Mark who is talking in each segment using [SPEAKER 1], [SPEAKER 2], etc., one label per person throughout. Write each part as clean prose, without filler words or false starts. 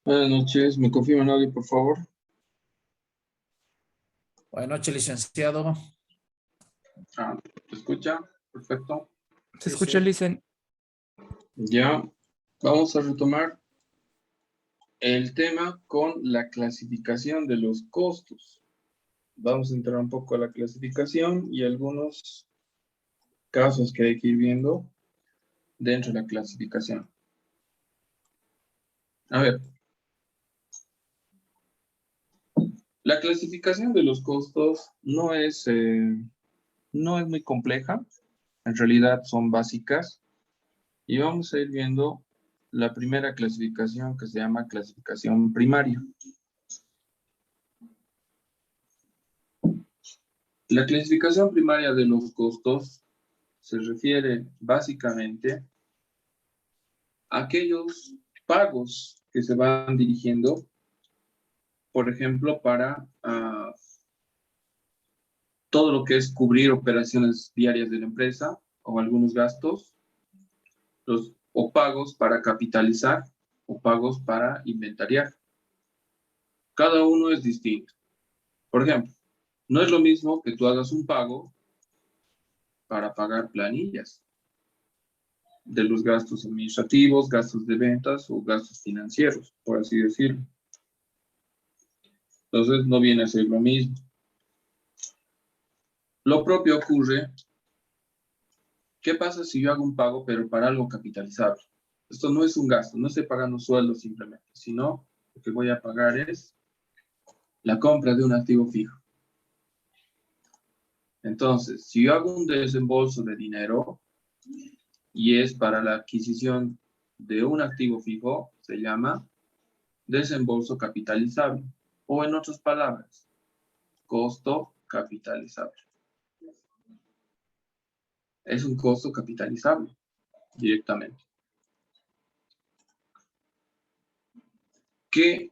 [SPEAKER 1] Buenas noches, ¿me confirman audio, por favor?
[SPEAKER 2] Buenas noches, licenciado.
[SPEAKER 1] ¿Se escucha? Perfecto.
[SPEAKER 3] Se
[SPEAKER 2] Sí,
[SPEAKER 3] escucha,
[SPEAKER 2] sí.
[SPEAKER 3] Licen.
[SPEAKER 1] Ya, vamos a retomar el tema con la clasificación de los costos. Vamos a entrar un poco a la clasificación y algunos casos que hay que ir viendo dentro de la clasificación. A ver, la clasificación de los costos no es muy compleja, en realidad son básicas. Y vamos a ir viendo la primera clasificación que se llama clasificación primaria. La clasificación primaria de los costos se refiere básicamente a aquellos pagos que se van dirigiendo, por ejemplo, para todo lo que es cubrir operaciones diarias de la empresa o algunos gastos, o pagos para capitalizar o pagos para inventariar. Cada uno es distinto. Por ejemplo, no es lo mismo que tú hagas un pago para pagar planillas de los gastos administrativos, gastos de ventas o gastos financieros, por así decirlo. Entonces, no viene a ser lo mismo. Lo propio ocurre, ¿qué pasa si yo hago un pago pero para algo capitalizable? Esto no es un gasto, no estoy pagando sueldo simplemente, sino lo que voy a pagar es la compra de un activo fijo. Entonces, si yo hago un desembolso de dinero y es para la adquisición de un activo fijo, se llama desembolso capitalizable, o en otras palabras, costo capitalizable. Es un costo capitalizable directamente. Que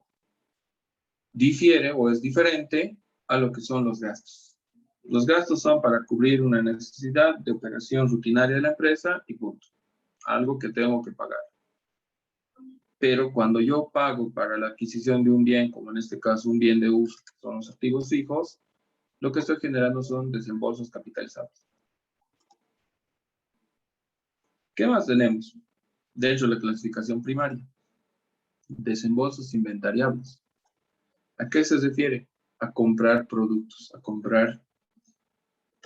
[SPEAKER 1] difiere o es diferente a lo que son los gastos. Los gastos son para cubrir una necesidad de operación rutinaria de la empresa y punto. Algo que tengo que pagar. Pero cuando yo pago para la adquisición de un bien, como en este caso un bien de uso, que son los activos fijos, lo que estoy generando son desembolsos capitalizables. ¿Qué más tenemos dentro de la clasificación primaria? Desembolsos inventariables. ¿A qué se refiere? A comprar productos, a comprar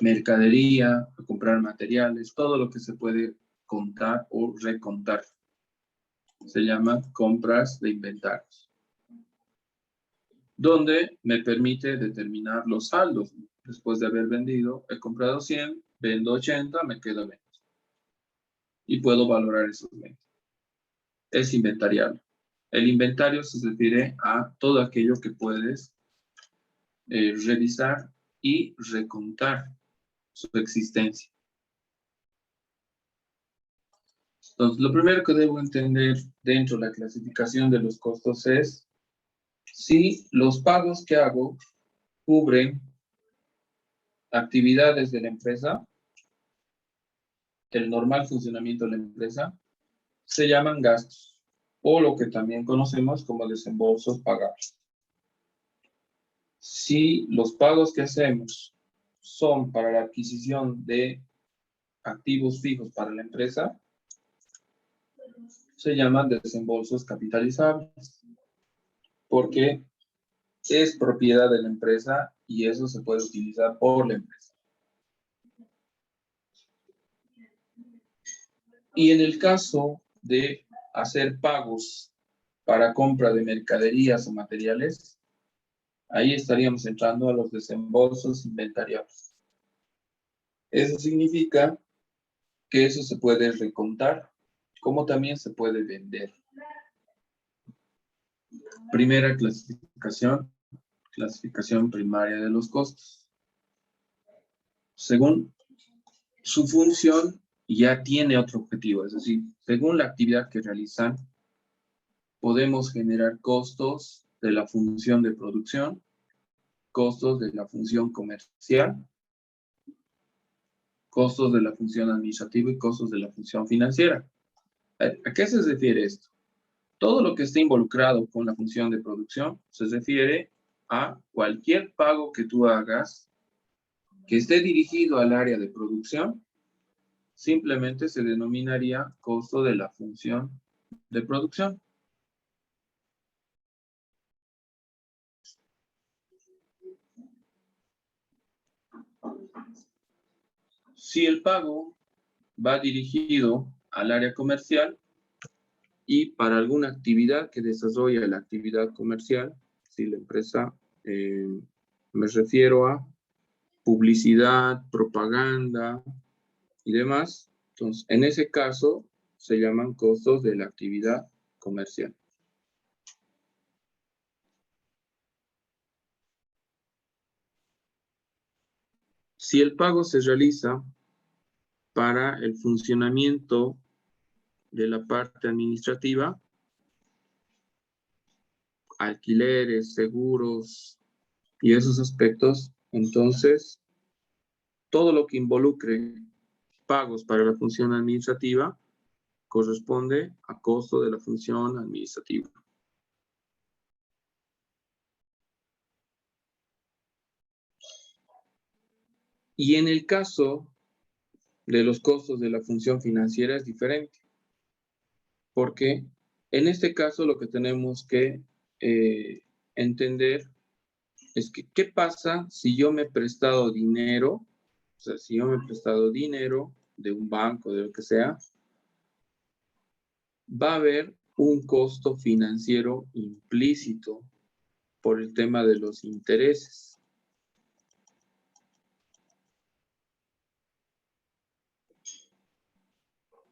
[SPEAKER 1] mercadería, a comprar materiales, todo lo que se puede contar o recontar. Se llama compras de inventarios, donde me permite determinar los saldos. Después de haber vendido, he comprado 100, vendo 80, me quedo 20. Y puedo valorar esos 20. Es inventariable. El inventario se refiere a todo aquello que puedes revisar y recontar su existencia. Entonces, lo primero que debo entender dentro de la clasificación de los costos es si los pagos que hago cubren actividades de la empresa, el normal funcionamiento de la empresa, se llaman gastos, o lo que también conocemos como desembolsos pagables. Si los pagos que hacemos son para la adquisición de activos fijos para la empresa, se llaman desembolsos capitalizables, porque es propiedad de la empresa y eso se puede utilizar por la empresa. Y en el caso de hacer pagos para compra de mercaderías o materiales, ahí estaríamos entrando a los desembolsos inventariables. Eso significa que eso se puede recontar, como también se puede vender. Primera clasificación, clasificación primaria de los costos. Según su función, ya tiene otro objetivo, es decir, según la actividad que realizan, podemos generar costos de la función de producción, costos de la función comercial, costos de la función administrativa y costos de la función financiera. ¿A qué se refiere esto? Todo lo que esté involucrado con la función de producción se refiere a cualquier pago que tú hagas que esté dirigido al área de producción, simplemente se denominaría costo de la función de producción. Si el pago va dirigido al área comercial y para alguna actividad que desarrolla la actividad comercial, si la empresa, me refiero a publicidad, propaganda y demás, entonces en ese caso se llaman costos de la actividad comercial. Si el pago se realiza para el funcionamiento de la parte administrativa, alquileres, seguros y esos aspectos, entonces todo lo que involucre pagos para la función administrativa corresponde a costo de la función administrativa. Y en el caso de los costos de la función financiera es diferente, porque en este caso lo que tenemos que entender es que ¿qué pasa si yo me he prestado dinero? O sea, si yo me he prestado dinero de un banco, de lo que sea, va a haber un costo financiero implícito por el tema de los intereses.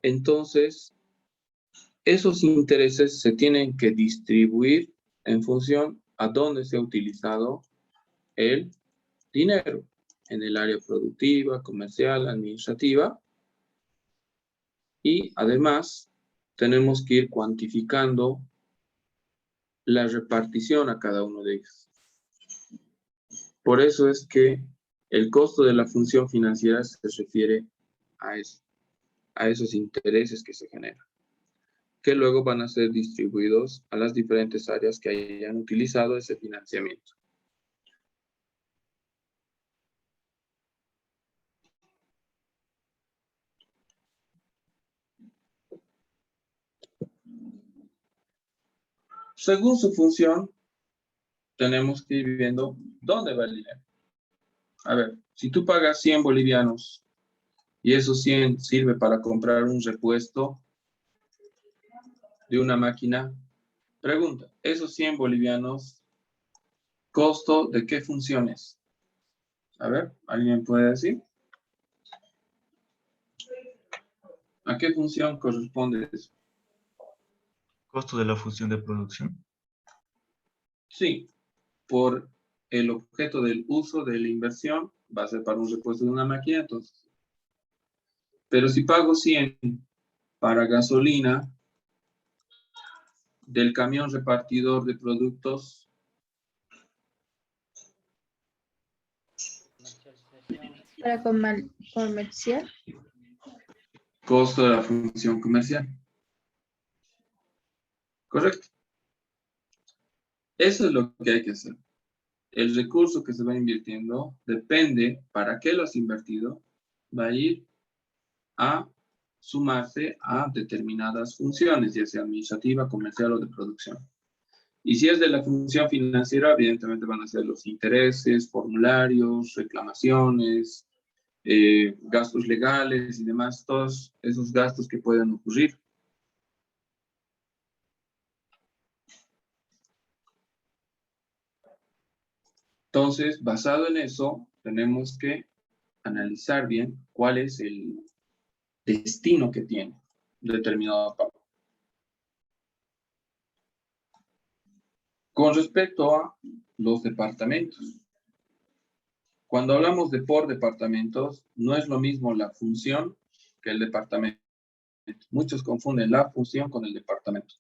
[SPEAKER 1] Entonces, esos intereses se tienen que distribuir en función a dónde se ha utilizado el dinero, en el área productiva, comercial, administrativa, y además tenemos que ir cuantificando la repartición a cada uno de ellos. Por eso es que el costo de la función financiera se refiere a eso, a esos intereses que se generan, que luego van a ser distribuidos a las diferentes áreas que hayan utilizado ese financiamiento. Según su función, tenemos que ir viendo dónde va el dinero. A ver, si tú pagas 100 bolivianos y esos 100 sirve para comprar un repuesto de una máquina, pregunta, ¿esos 100 bolivianos, costo de qué funciones? A ver, ¿alguien puede decir? ¿A qué función corresponde eso?
[SPEAKER 3] Costo de la función de producción.
[SPEAKER 1] Sí, por el objeto del uso de la inversión, va a ser para un repuesto de una máquina, entonces. Pero si pago 100 para gasolina del camión repartidor de productos,
[SPEAKER 4] Para comercial.
[SPEAKER 1] costo de la función comercial. ¿Correcto? Eso es lo que hay que hacer. El recurso que se va invirtiendo depende para qué lo has invertido, va a ir a sumarse a determinadas funciones, ya sea administrativa, comercial o de producción. Y si es de la función financiera, evidentemente van a ser los intereses, formularios, reclamaciones, gastos legales y demás, todos esos gastos que pueden ocurrir. Entonces, basado en eso, tenemos que analizar bien cuál es el destino que tiene determinado pago. Con respecto a los departamentos, cuando hablamos de por departamentos, no es lo mismo la función que el departamento. Muchos confunden la función con el departamento.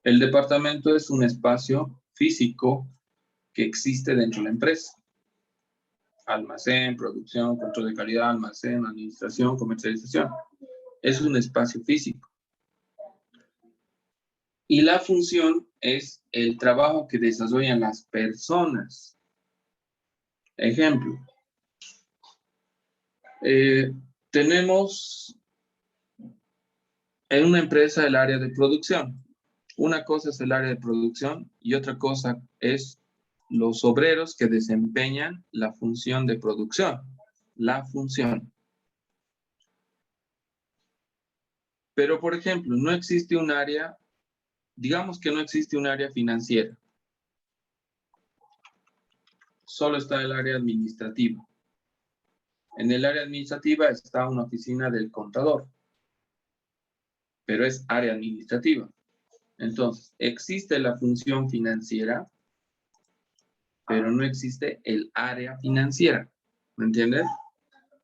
[SPEAKER 1] El departamento es un espacio físico que existe dentro de la empresa. Almacén, producción, control de calidad, almacén, administración, comercialización. Es un espacio físico. Y la función es el trabajo que desarrollan las personas. Ejemplo. Tenemos en una empresa el área de producción. Una cosa es el área de producción y otra cosa es los obreros que desempeñan la función de producción. La función. Pero, por ejemplo, no existe un área, digamos que no existe un área financiera. Solo está el área administrativa. En el área administrativa está una oficina del contador, pero es área administrativa. Entonces, existe la función financiera, pero no existe el área financiera. ¿Me entiendes?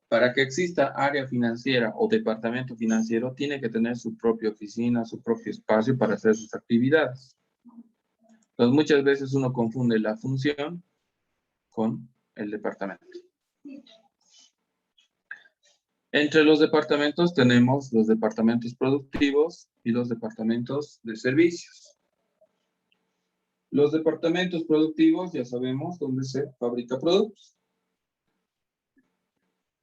[SPEAKER 1] Para que exista área financiera o departamento financiero, tiene que tener su propia oficina, su propio espacio para hacer sus actividades. Entonces, muchas veces uno confunde la función con el departamento. Entre los departamentos tenemos los departamentos productivos y los departamentos de servicios. Los departamentos productivos ya sabemos dónde se fabrica productos.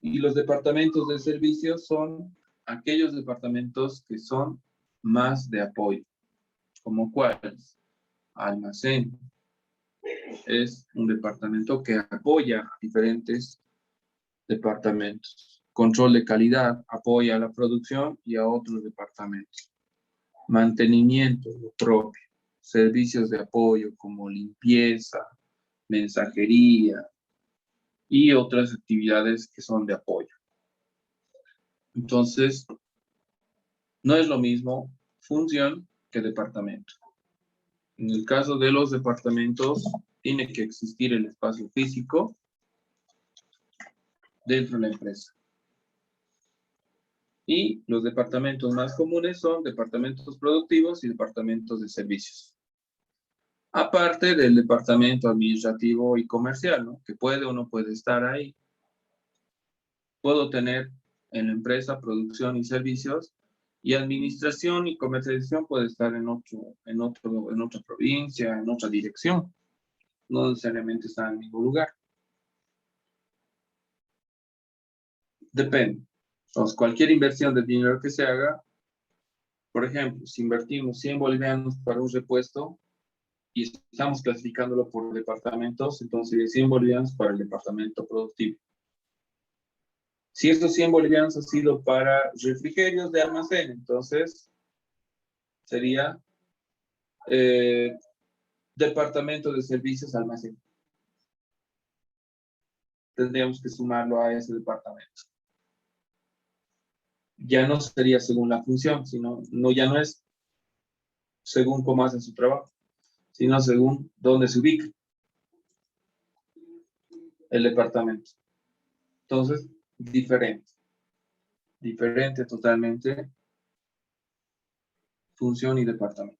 [SPEAKER 1] Y los departamentos de servicios son aquellos departamentos que son más de apoyo. ¿Como cuáles? Almacén. Es un departamento que apoya a diferentes departamentos. Control de calidad apoya a la producción y a otros departamentos. Mantenimiento, lo propio. Servicios de apoyo como limpieza, mensajería y otras actividades que son de apoyo. Entonces, no es lo mismo función que departamento. En el caso de los departamentos, tiene que existir el espacio físico dentro de la empresa. Y los departamentos más comunes son departamentos productivos y departamentos de servicios. Aparte del departamento administrativo y comercial, ¿no? Que puede o no puede estar ahí. Puedo tener en la empresa producción y servicios, y administración y comercialización puede estar en otra provincia, en otra dirección. No necesariamente está en el mismo lugar. Depende. Entonces, cualquier inversión de dinero que se haga, por ejemplo, si invertimos 100 bolivianos para un repuesto y estamos clasificándolo por departamentos, entonces sería 100 bolivianos para el departamento productivo. Si esos 100 bolivianos han sido para refrigerios de almacén, entonces sería departamento de servicios almacén. Tendríamos que sumarlo a ese departamento. Ya no sería según la función, sino ya no es según cómo hacen su trabajo, sino según dónde se ubica el departamento. Entonces, diferente totalmente función y departamento.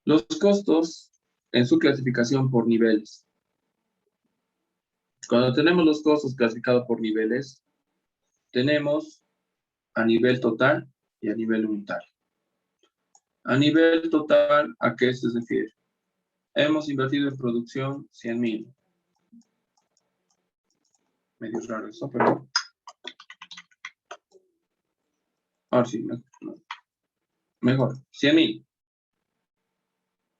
[SPEAKER 1] Los costos en su clasificación por niveles. Cuando tenemos los costos clasificados por niveles, tenemos a nivel total y a nivel unitario. A nivel total, ¿a qué se refiere? Hemos invertido en producción 100.000. Medio raro eso, pero... Ahora sí, mejor. 100.000.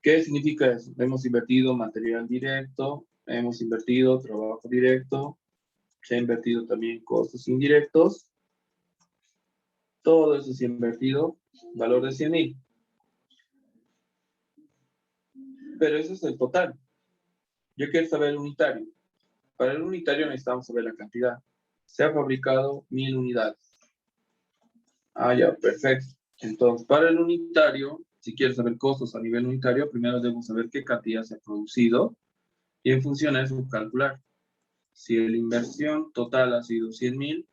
[SPEAKER 1] ¿Qué significa eso? Hemos invertido material directo, hemos invertido trabajo directo, se ha invertido también costos indirectos. Todo eso se ha invertido, valor de 100.000. Pero eso es el total. Yo quiero saber el unitario. Para el unitario necesitamos saber la cantidad. Se ha fabricado 1.000 unidades. Ah, ya, perfecto. Entonces, para el unitario, si quieres saber costos a nivel unitario, primero debemos saber qué cantidad se ha producido y en función a eso calcular. Si la inversión total ha sido 100.000,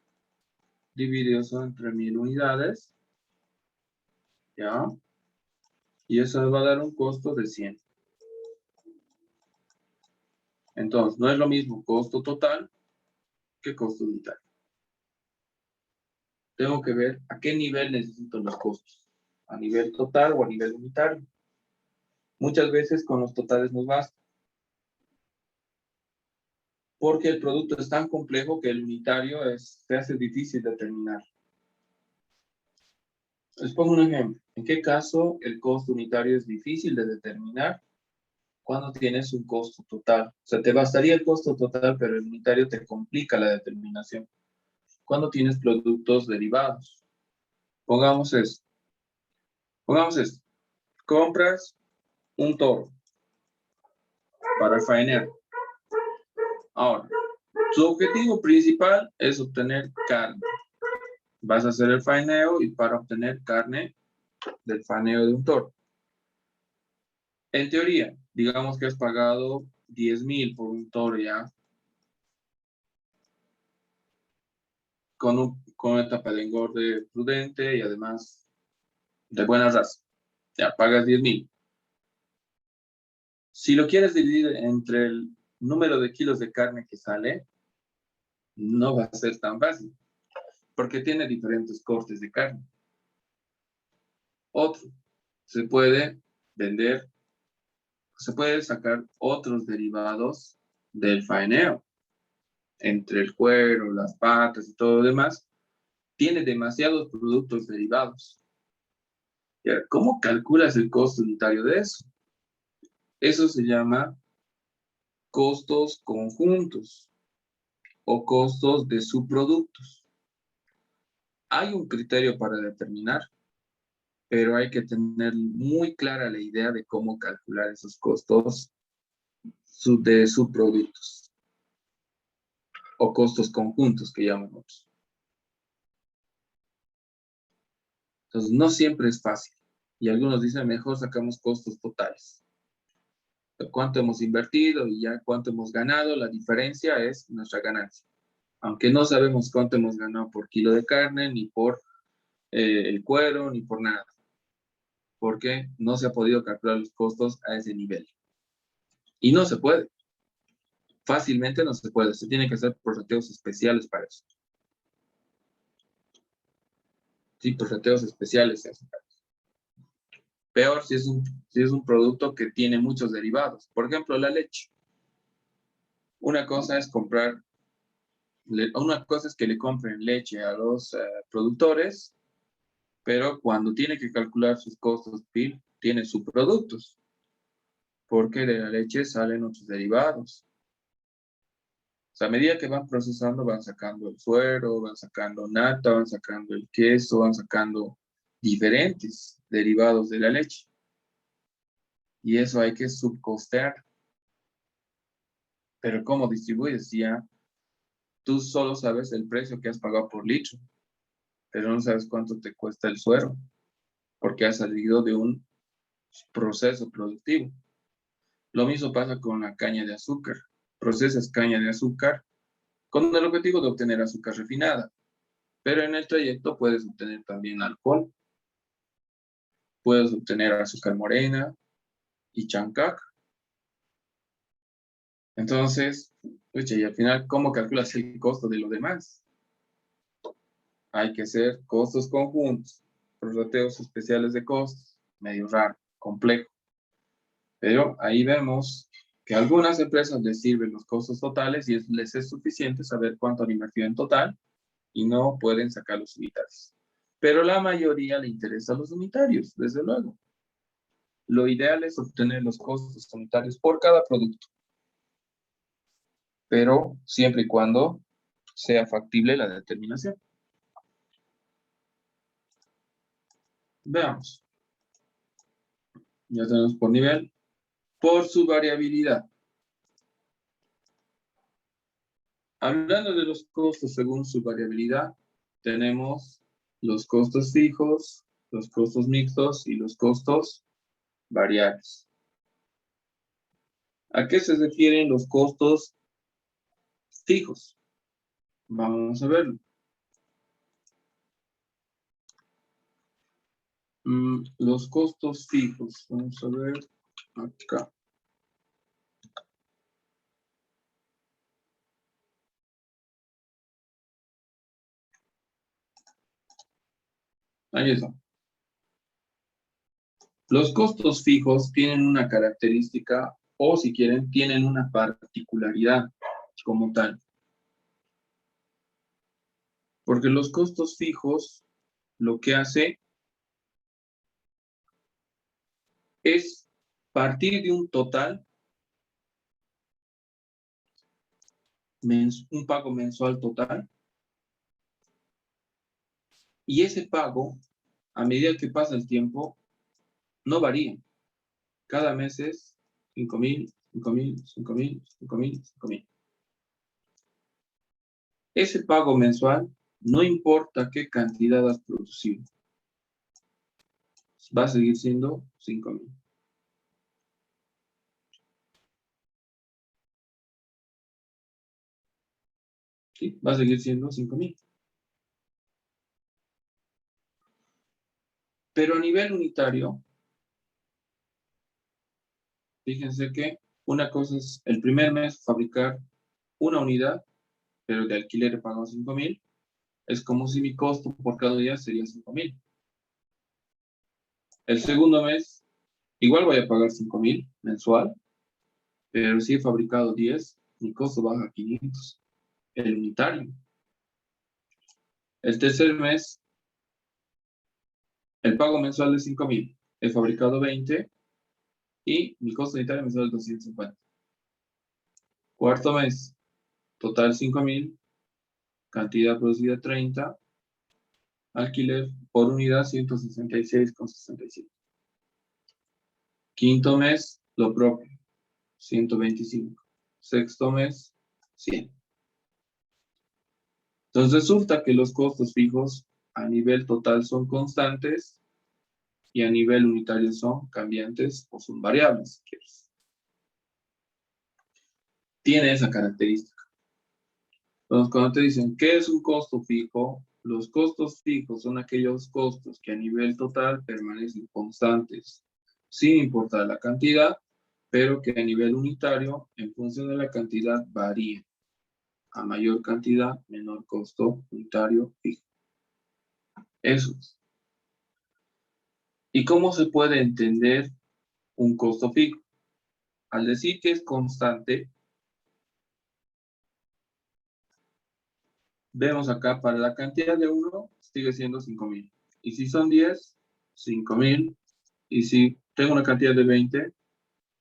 [SPEAKER 1] dividido eso entre 1.000 unidades, ¿ya? Y eso nos va a dar un costo de 100. Entonces, no es lo mismo costo total que costo unitario. tengo que ver a qué nivel necesito los costos. A nivel total o a nivel unitario. Muchas veces con los totales nos basta. Porque el producto es tan complejo que el unitario se hace difícil de determinar. Les pongo un ejemplo. ¿En qué caso el costo unitario es difícil de determinar? Cuando tienes un costo total. O sea, te bastaría el costo total, pero el unitario te complica la determinación. Cuando tienes productos derivados. Pongamos esto. Compras un toro para el faenero. Ahora, su objetivo principal es obtener carne. Vas a hacer el faeneo y para obtener carne del faeneo de un toro. En teoría, digamos que has pagado 10,000 por un toro ya. Con una etapa de engorde prudente y además de buena raza. Ya pagas 10,000. Si lo quieres dividir entre el número de kilos de carne que sale, no va a ser tan fácil, porque tiene diferentes cortes de carne. Otro, se puede vender, se puede sacar otros derivados del faeneo, entre el cuero, las patas y todo lo demás. Tiene demasiados productos derivados. ¿Cómo calculas el costo unitario de eso? Eso se llama costos conjuntos o costos de subproductos. Hay un criterio para determinar, pero hay que tener muy clara la idea de cómo calcular esos costos de subproductos o costos conjuntos que llamamos. Entonces, no siempre es fácil. Y algunos dicen, mejor sacamos costos totales. Cuánto hemos invertido y ya cuánto hemos ganado, la diferencia es nuestra ganancia. Aunque no sabemos cuánto hemos ganado por kilo de carne, ni por el cuero, ni por nada. Porque no se ha podido calcular los costos a ese nivel. Y no se puede. Fácilmente no se puede. Se tiene que hacer prorrateos especiales para eso. Sí, prorrateos especiales se hacen. Peor si es un producto que tiene muchos derivados. Por ejemplo, la leche. Una cosa es que le compren leche a los productores, pero cuando tiene que calcular sus costos PIB, tiene subproductos, porque de la leche salen otros derivados. O sea, a medida que van procesando, van sacando el suero, van sacando nata, van sacando el queso, van sacando diferentes derivados de la leche. Y eso hay que subcostear. Pero ¿cómo distribuyes? Ya tú solo sabes el precio que has pagado por litro, pero no sabes cuánto te cuesta el suero, porque ha salido de un proceso productivo. Lo mismo pasa con la caña de azúcar. Procesas caña de azúcar con el objetivo de obtener azúcar refinada, pero en el trayecto puedes obtener también alcohol, puedes obtener azúcar morena y chancac. Entonces, y al final, ¿cómo calculas el costo de lo demás? Hay que hacer costos conjuntos, prorrateos especiales de costos, medio raro, complejo. Pero ahí vemos que a algunas empresas les sirven los costos totales y les es suficiente saber cuánto han invertido en total y no pueden sacar los unitarios. Pero la mayoría le interesa los unitarios, desde luego. Lo ideal es obtener los costos unitarios por cada producto, pero siempre y cuando sea factible la determinación. Veamos. Ya tenemos por nivel. Por su variabilidad. Hablando de los costos según su variabilidad, tenemos los costos fijos, los costos mixtos y los costos variables. ¿A qué se refieren los costos fijos? Vamos a verlo. Los costos fijos, vamos a ver acá. Ahí está. Los costos fijos tienen una característica o, si quieren, tienen una particularidad como tal. Porque los costos fijos lo que hace es partir de un total, un pago mensual total, y ese pago, a medida que pasa el tiempo, no varía. Cada mes es 5.000, 5.000, 5.000, 5.000, 5.000. Ese pago mensual, no importa qué cantidad has producido, va a seguir siendo 5.000. ¿Sí? Va a seguir siendo 5.000. Pero a nivel unitario, fíjense que una cosa es el primer mes fabricar una unidad, pero de alquiler he pagado 5.000. Es como si mi costo por cada día sería 5.000. El segundo mes, igual voy a pagar 5.000 mensual, pero si he fabricado 10, mi costo baja a 500, el unitario. El tercer mes, el pago mensual de 5.000. He fabricado 20 y mi costo unitario mensual es 250. Cuarto mes, total 5.000, cantidad producida 30, alquiler por unidad 166,67. Quinto mes, lo propio, 125. Sexto mes, 100. Entonces resulta que los costos fijos a nivel total son constantes y a nivel unitario son cambiantes o son variables, si quieres. Tiene esa característica. Entonces, cuando te dicen, ¿qué es un costo fijo? Los costos fijos son aquellos costos que a nivel total permanecen constantes, sin importar la cantidad, pero que a nivel unitario, en función de la cantidad, varían. A mayor cantidad, menor costo unitario fijo. Eso es. ¿Y cómo se puede entender un costo fijo? Al decir que es constante, vemos acá, para la cantidad de 1, sigue siendo 5.000. Y si son 10, 5.000. Y si tengo una cantidad de 20,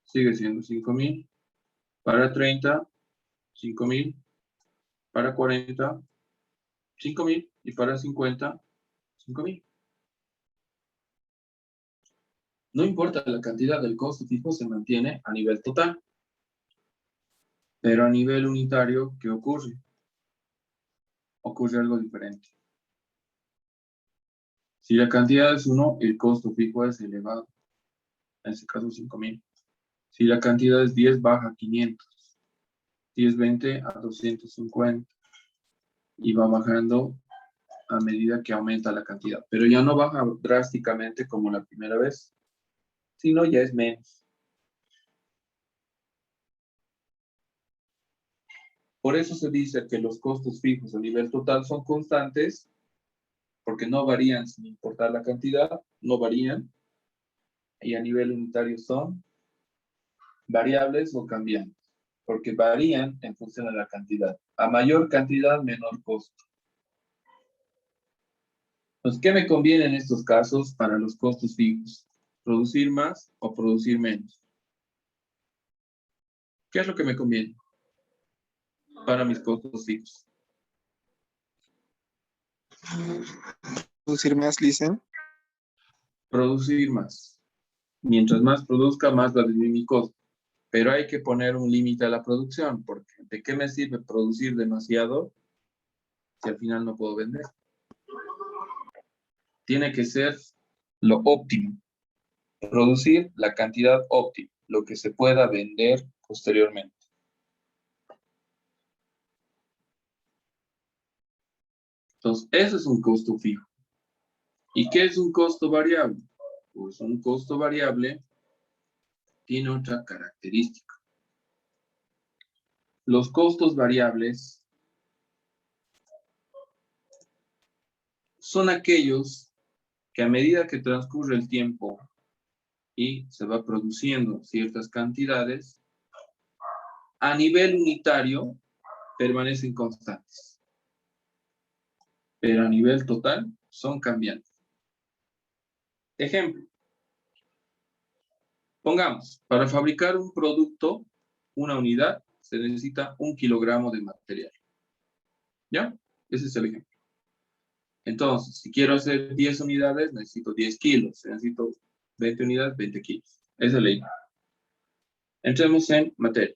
[SPEAKER 1] sigue siendo 5.000. Para 30, 5.000. Para 40, 5.000. Y para 50, 5.000. No importa la cantidad, del costo fijo se mantiene a nivel total. Pero a nivel unitario, ¿qué ocurre? Ocurre algo diferente. Si la cantidad es 1, el costo fijo es elevado. En este caso, 5.000. Si la cantidad es 10, baja a 500. Si es 20, a 250. Y va bajando a medida que aumenta la cantidad. Pero ya no baja drásticamente como la primera vez, sino ya es menos. Por eso se dice que los costos fijos a nivel total son constantes, porque no varían sin importar la cantidad, no varían, y a nivel unitario son variables o cambiantes, porque varían en función de la cantidad. A mayor cantidad, menor costo. Entonces, ¿qué me conviene en estos casos para los costos fijos? ¿Producir más o producir menos? ¿Qué es lo que me conviene para mis costos fijos?
[SPEAKER 5] Producir más, Licen.
[SPEAKER 1] Producir más. Mientras más produzca, más va a disminuir mi costo. Pero hay que poner un límite a la producción, porque ¿de qué me sirve producir demasiado si al final no puedo vender? Tiene que ser lo óptimo. Producir la cantidad óptima, lo que se pueda vender posteriormente. Entonces, eso es un costo fijo. ¿Y qué es un costo variable? Pues un costo variable tiene otra característica. Los costos variables son aquellos que a medida que transcurre el tiempo y se va produciendo ciertas cantidades, a nivel unitario permanecen constantes, pero a nivel total son cambiantes. Ejemplo, pongamos, para fabricar un producto, una unidad, se necesita 1 kilogramo de material. ¿Ya? Ese es el ejemplo. Entonces, si quiero hacer 10 unidades, necesito 10 kilos. Si necesito 20 unidades, 20 kilos. Esa es la idea. Entremos en materia.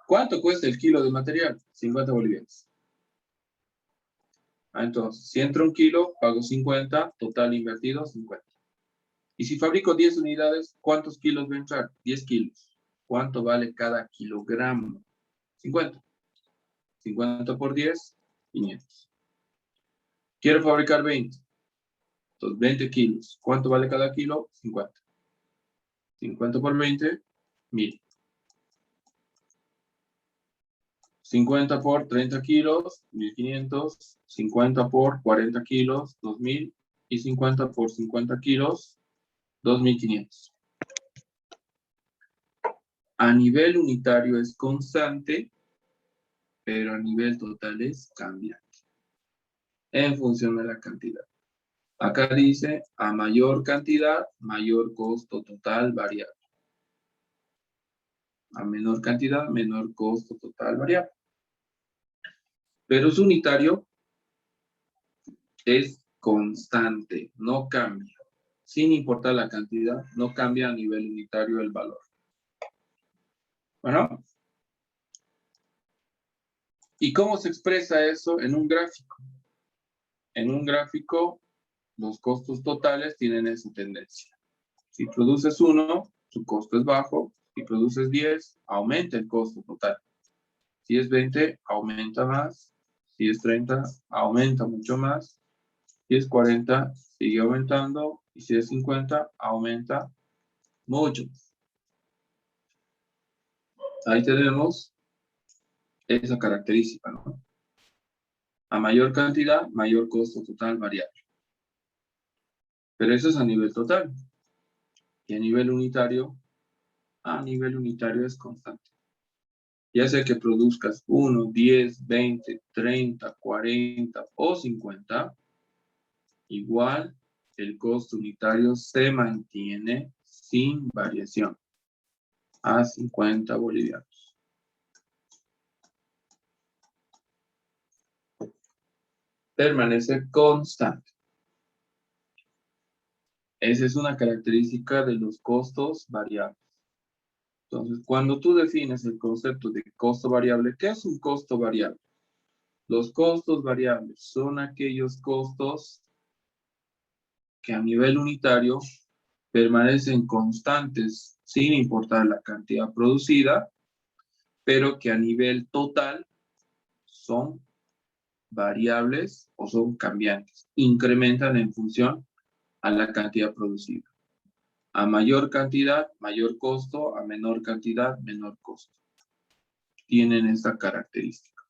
[SPEAKER 1] ¿Cuánto cuesta el kilo de material? 50 bolivianos. Entonces, si entra 1 kilo, pago 50, total invertido 50. Y si fabrico 10 unidades, ¿cuántos kilos va a entrar? 10 kilos. ¿Cuánto vale cada kilogramo? 50. 50 por 10, 500. Quiero fabricar 20. Entonces, 20 kilos. ¿Cuánto vale cada kilo? 50. 50 por 20, 1000. 50 por 30 kilos, 1500. 50 por 40 kilos, 2000. Y 50 por 50 kilos, 2500. A nivel unitario es constante, pero a nivel total es cambiante, en función de la cantidad. Acá dice, a mayor cantidad, mayor costo total variable. A menor cantidad, menor costo total variable. Pero su unitario es constante, no cambia. Sin importar la cantidad, no cambia a nivel unitario el valor. Bueno. ¿Y cómo se expresa eso en un gráfico? En un gráfico, los costos totales tienen esa tendencia. Si produces 1, su costo es bajo. Si produces 10, aumenta el costo total. Si es 20, aumenta más. Si es 30, aumenta mucho más. Si es 40, sigue aumentando. Y si es 50, aumenta mucho. Ahí tenemos esa característica, ¿no? A mayor cantidad, mayor costo total variable. Pero eso es a nivel total. Y a nivel unitario es constante. Ya sea que produzcas 1, 10, 20, 30, 40 o 50, igual el costo unitario se mantiene sin variación a 50 bolivianos. Permanece constante. Esa es una característica de los costos variables. Entonces, cuando tú defines el concepto de costo variable, ¿qué es un costo variable? Los costos variables son aquellos costos que a nivel unitario permanecen constantes sin importar la cantidad producida, pero que a nivel total son variables o son cambiantes, incrementan en función a la cantidad producida. A mayor cantidad, mayor costo, a menor cantidad, menor costo. Tienen esta característica.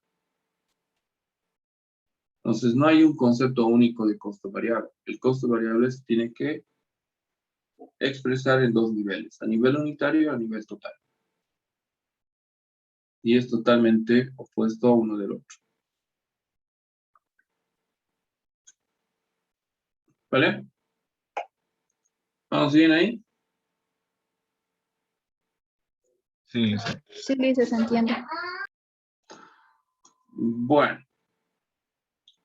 [SPEAKER 1] Entonces, no hay un concepto único de costo variable. El costo variable se tiene que expresar en 2 niveles, a nivel unitario y a nivel total. Y es totalmente opuesto a uno del otro. ¿Vale? ¿Vamos bien ahí?
[SPEAKER 3] Sí, licenciado.
[SPEAKER 4] Sí, Lisa, se entiende.
[SPEAKER 1] Bueno.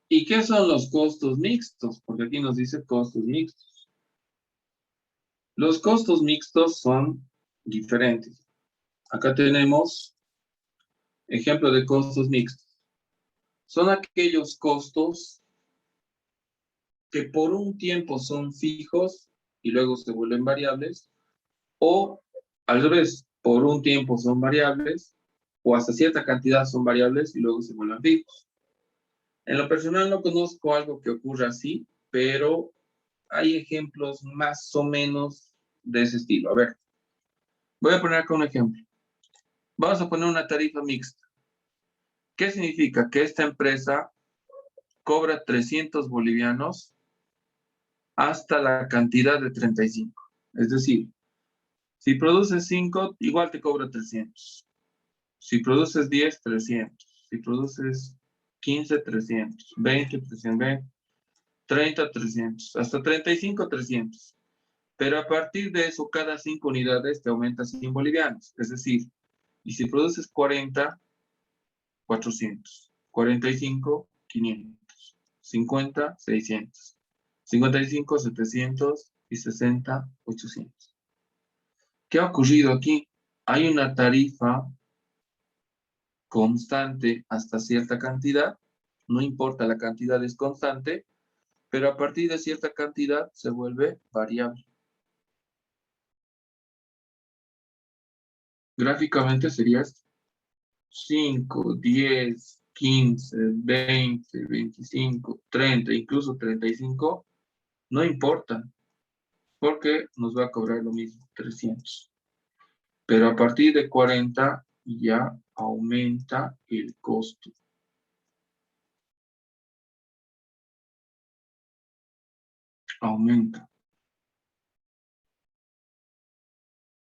[SPEAKER 1] ¿Y qué son los costos mixtos? Porque aquí nos dice costos mixtos. Los costos mixtos son diferentes. Acá tenemos ejemplo de costos mixtos. Son aquellos costos que por un tiempo son fijos y luego se vuelven variables, o al revés, por un tiempo son variables, o hasta cierta cantidad son variables y luego se vuelven fijos. En lo personal no conozco algo que ocurra así, pero hay ejemplos más o menos de ese estilo. A ver, voy a poner acá un ejemplo. Vamos a poner una tarifa mixta. ¿Qué significa? Que esta empresa cobra 300 bolivianos hasta la cantidad de 35. Es decir, si produces 5, igual te cobra 300. Si produces 10, 300. Si produces 15, 300. 20, 320. 30, 300. Hasta 35, 300. Pero a partir de eso, cada 5 unidades te aumenta 100 bolivianos. Es decir, y si produces 40, 400. 45, 500. 50, 600. 55, 700 y 60, 800. ¿Qué ha ocurrido aquí? Hay una tarifa constante hasta cierta cantidad, no importa la cantidad, es constante, pero a partir de cierta cantidad se vuelve variable. Gráficamente sería esto. 5, 10, 15, 20, 25, 30, incluso 35, no importa, porque nos va a cobrar lo mismo, 300. Pero a partir de 40 ya aumenta el costo. Aumenta.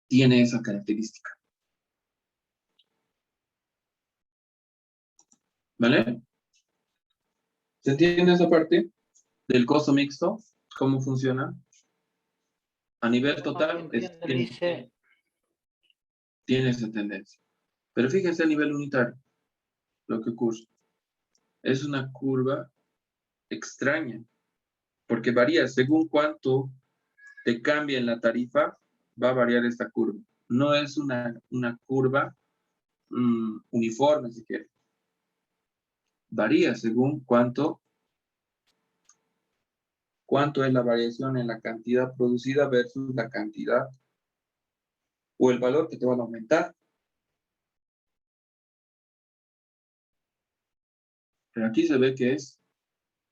[SPEAKER 1] Tiene esa característica. ¿Vale? ¿Se entiende esa parte del costo mixto? ¿Cómo funciona? A nivel total tiene esa tendencia. Pero fíjense a nivel unitario lo que ocurre. Es una curva extraña, porque varía según cuánto te cambia en la tarifa, va a variar esta curva. No es una curva uniforme, si quieres. Varía según cuánto es la variación en la cantidad producida versus la cantidad o el valor que te van a aumentar. Pero aquí se ve que es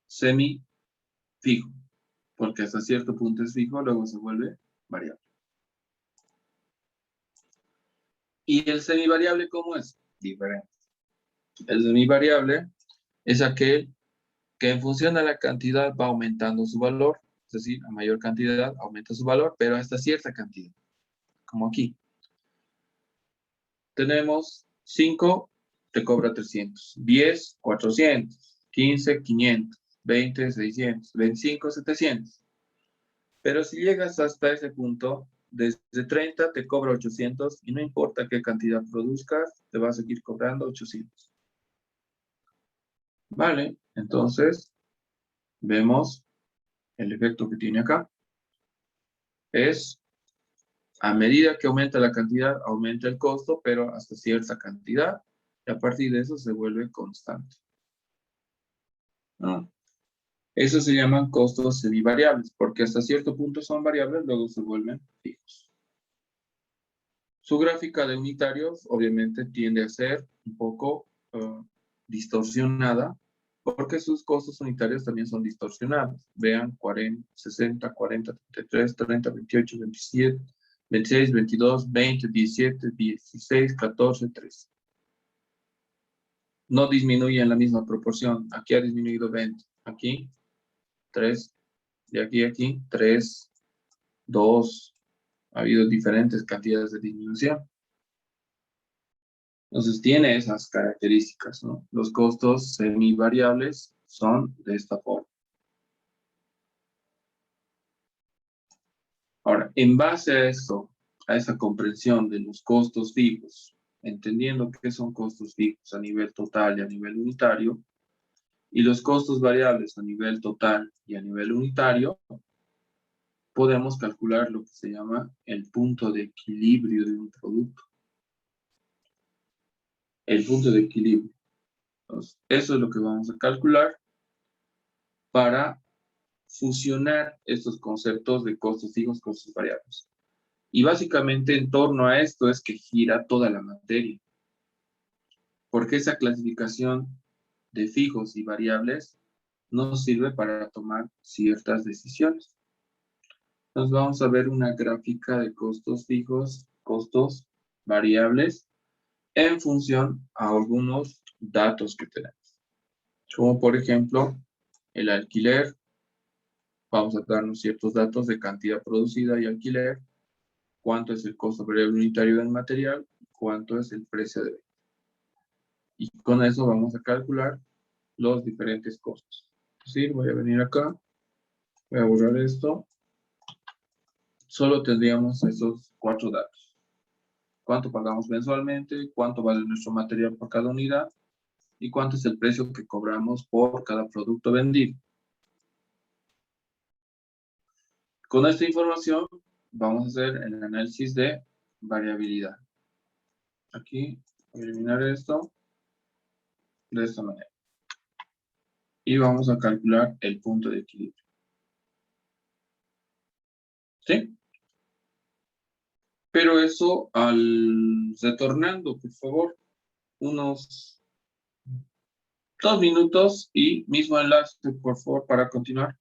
[SPEAKER 1] semi fijo, porque hasta cierto punto es fijo, luego se vuelve variable. ¿Y el semivariable cómo es? Diferente. El semivariable es aquel que en función de la cantidad va aumentando su valor, es decir, a mayor cantidad aumenta su valor, pero hasta cierta cantidad, como aquí. Tenemos 5, te cobra 300, 10, 400, 15, 500, 20, 600, 25, 700. Pero si llegas hasta ese punto, desde 30 te cobra 800 y no importa qué cantidad produzcas, te va a seguir cobrando 800. Vale, entonces vemos el efecto que tiene acá. Es a medida que aumenta la cantidad, aumenta el costo, pero hasta cierta cantidad, y a partir de eso se vuelve constante. ¿No? Eso se llaman costos semivariables, porque hasta cierto punto son variables, luego se vuelven fijos. Su gráfica de unitarios, obviamente, tiende a ser un poco distorsionada, porque sus costos unitarios también son distorsionados. Vean, 40, 60, 40, 33, 30, 28, 27, 26, 22, 20, 17, 16, 14, 13. No disminuye en la misma proporción. Aquí ha disminuido 20. Aquí, 3. De aquí a aquí, 3, 2. Ha habido diferentes cantidades de disminución. Entonces tiene esas características, ¿no? Los costos semivariables son de esta forma. Ahora, en base a esto, a esa comprensión de los costos fijos, entendiendo qué son costos fijos a nivel total y a nivel unitario, y los costos variables a nivel total y a nivel unitario, podemos calcular lo que se llama el punto de equilibrio de un producto. El punto de equilibrio. Entonces, eso es lo que vamos a calcular para fusionar estos conceptos de costos fijos, costos variables. Y básicamente en torno a esto es que gira toda la materia. Porque esa clasificación de fijos y variables nos sirve para tomar ciertas decisiones. Entonces vamos a ver una gráfica de costos fijos, costos variables, en función a algunos datos que tenemos. Como por ejemplo, el alquiler, vamos a darnos ciertos datos de cantidad producida y alquiler, cuánto es el costo variable unitario del material, cuánto es el precio de venta. Y con eso vamos a calcular los diferentes costos. Es decir, voy a venir acá, voy a borrar esto. Solo tendríamos esos 4 datos. Cuánto pagamos mensualmente, cuánto vale nuestro material por cada unidad y cuánto es el precio que cobramos por cada producto vendido. Con esta información vamos a hacer el análisis de variabilidad. Aquí voy a eliminar esto de esta manera. Y vamos a calcular el punto de equilibrio. ¿Sí? Pero eso retornando, por favor, unos 2 minutos y mismo enlace, por favor, para continuar.